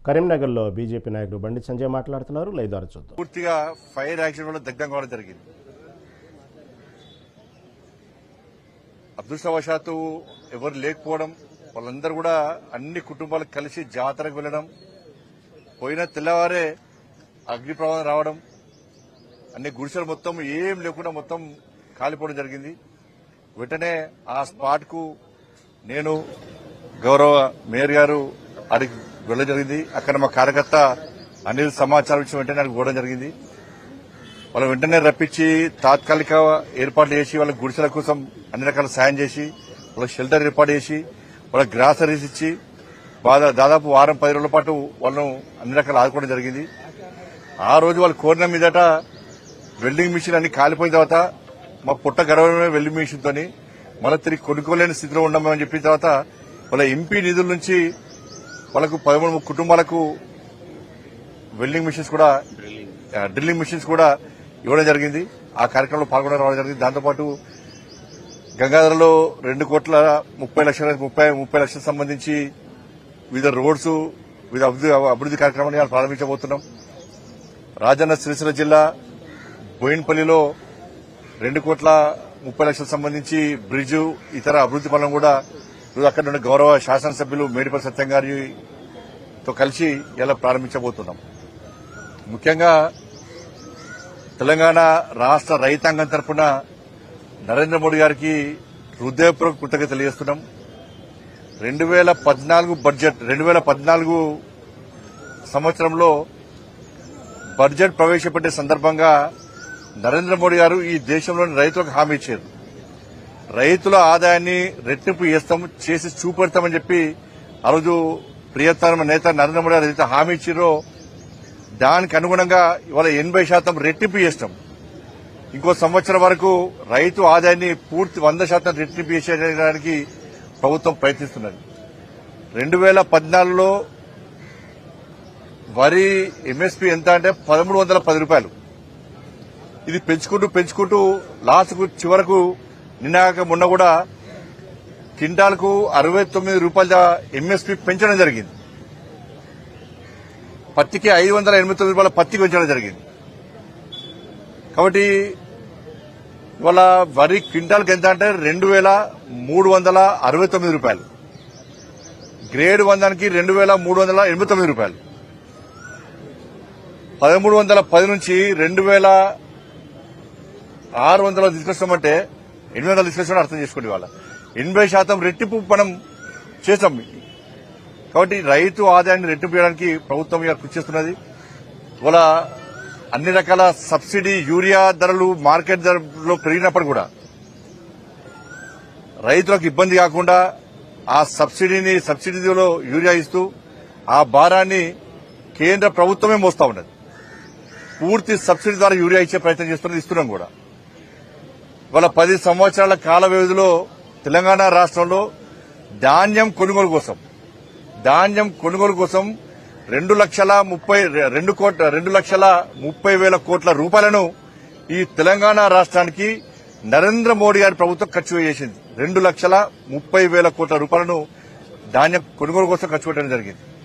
కరీంనగర్లో బీజేపీ నాయకుడు బండి సంజయ్ మాట్లాడుతున్నారు. లైవ్ ద్వారా చూద్దాం. పూర్తిగా ఫైర్ యాక్సిడెంట్ వల్ల దగ్ధం కావడం జరిగింది. అదృష్టవశాత్తు ఎవరు లేకపోవడం, వాళ్ళందరూ కూడా అన్ని కుటుంబాలు కలిసి జాతరకు వెళ్లడం, పోయిన తెల్లవారే అగ్ని ప్రమాదం రావడం, అన్ని గుడిసెలు మొత్తం ఏం లేకుండా మొత్తం కాలిపోవడం జరిగింది. వెంటనే ఆ స్పాట్ కు నేను గౌరవ మేయర్ గారు అడిగి వెళ్ళడం జరిగింది. అక్కడ మా కార్యకర్త అనిల్ సమాచారం ఇచ్చిన వెంటనే నాకు పోవడం జరిగింది. వాళ్ళు వెంటనే రప్పించి తాత్కాలిక ఏర్పాట్లు చేసి వాళ్ళ గుడిసెల కోసం అన్ని రకాల సాయం చేసి వాళ్ళకి షెల్టర్ ఏర్పాటు చేసి వాళ్ళకి గ్రాసరీస్ ఇచ్చి దాదాపు వారం 10 రోజుల పాటు వాళ్ళను అన్ని రకాలు ఆదుకోవడం జరిగింది. ఆ రోజు వాళ్ళు కోరిన మీదట వెల్డింగ్ మిషన్ అన్ని కాలిపోయిన తర్వాత మా పుట్ట గర్వమే వెల్డింగ్ మిషన్ తోని మళ్ళీ తిరిగి కొనుక్కోలేని స్థితిలో ఉండమని చెప్పిన తర్వాత వాళ్ళ ఎంపీ నిధుల నుంచి వాళ్ళకు 13 కుటుంబాలకు వెల్డింగ్ మిషన్స్ కూడా డ్రిల్లింగ్ మిషన్స్ కూడా ఇవ్వడం జరిగింది. ఆ కార్యక్రమంలో పాల్గొనడం రావడం జరిగింది. దాంతోపాటు గంగాధరలో 2,30,00,000 సంబంధించి వివిధ రోడ్స్ వివిధ అభివృద్ది కార్యక్రమాన్ని ప్రారంభించబోతున్నాం. రాజన్న సిరిసిల్ల జిల్లా బోయిన్పల్లిలో 2,30,00,000 సంబంధించి బ్రిడ్జ్ ఇతర అభివృద్ది పనులను కూడా అక్కడ నుండి గౌరవ శాసనసభ్యులు మేడిపల్లి సత్యం గారితో కలిసి ఇలా ప్రారంభించబోతున్నాం. ముఖ్యంగా తెలంగాణ రాష్ట రైతాంగం తరఫున నరేంద్ర మోడీ గారికి హృదయపూర్వక కృతజ్ఞతలు తెలియజేస్తున్నాం. 2014 సంవత్సరంలో బడ్జెట్ ప్రవేశపెట్టే సందర్భంగా నరేంద్ర మోడీ గారు ఈ దేశంలోని రైతులకు హామీ ఇచ్చారు. రైతుల ఆదాయాన్ని రెట్టింపు చేసి చూపెడతామని చెప్పి ఆ రోజు ప్రియతమ నేత నరేంద్ర మోడీ గారు ఏదైతే హామీ ఇచ్చారో దానికి అనుగుణంగా ఇవాళ 80% రెట్టింపు చేస్తాం. ఇంకో సంవత్సరం వరకు రైతు ఆదాయాన్ని పూర్తి 100% రెట్టింపు చేసేయడానికి ప్రభుత్వం ప్రయత్నిస్తున్నది. 2014లో వరి ఎంఎస్పీ ఎంత అంటే 1,310 రూపాయలు. ఇది పెంచుకుంటూ లాస్ట్కు చివరకు నిన్నాక మొన్న కూడా క్వింటాల్కు 69 రూపాయల ఎంఎస్పీ పెంచడం జరిగింది. పత్తికి 589 రూపాయల పత్తికి పెంచడం జరిగింది. కాబట్టి ఇవాళ వరి క్వింటాల్కి ఎంత అంటే 2,369 రూపాయలు, గ్రేడ్ 100కి 2,389 రూపాయలు. 1,310 నుంచి 2,600 తీసుకొస్తామంటే 800 తీసుకొస్తామని అర్థం చేసుకోండి. ఇవాళ 80% రెట్టింపు మనం చేస్తాం. కాబట్టి రైతు ఆదాయాన్ని రెట్టింపు చేయడానికి ప్రభుత్వం కృషి చేస్తున్నది. ఇవాళ అన్ని రకాల సబ్సిడీ యూరియా ధరలు మార్కెట్ ధరలో పెరిగినప్పుడు కూడా రైతులకు ఇబ్బంది కాకుండా ఆ సబ్సిడీలో యూరియా ఇస్తూ ఆ భారాన్ని కేంద్ర ప్రభుత్వమే మోస్తా ఉన్నది. పూర్తి సబ్సిడీ ద్వారా యూరియా ఇచ్చే ప్రయత్నం ఇస్తున్నాం కూడా. ఇవాళ 10 సంవత్సరాల కాల వ్యవధిలో తెలంగాణ రాష్ట్రంలో ధాన్యం కొనుగోలు కోసం 2,30,000 కోట్ల రూపాయలను ఈ తెలంగాణ రాష్ట్రానికి నరేంద్ర మోడీ గారి ప్రభుత్వం ఖర్చు చేసింది. 2,30,000 కోట్ల రూపాయలను ధాన్యం కొనుగోలు కోసం ఖర్చు పెట్టడం జరిగింది.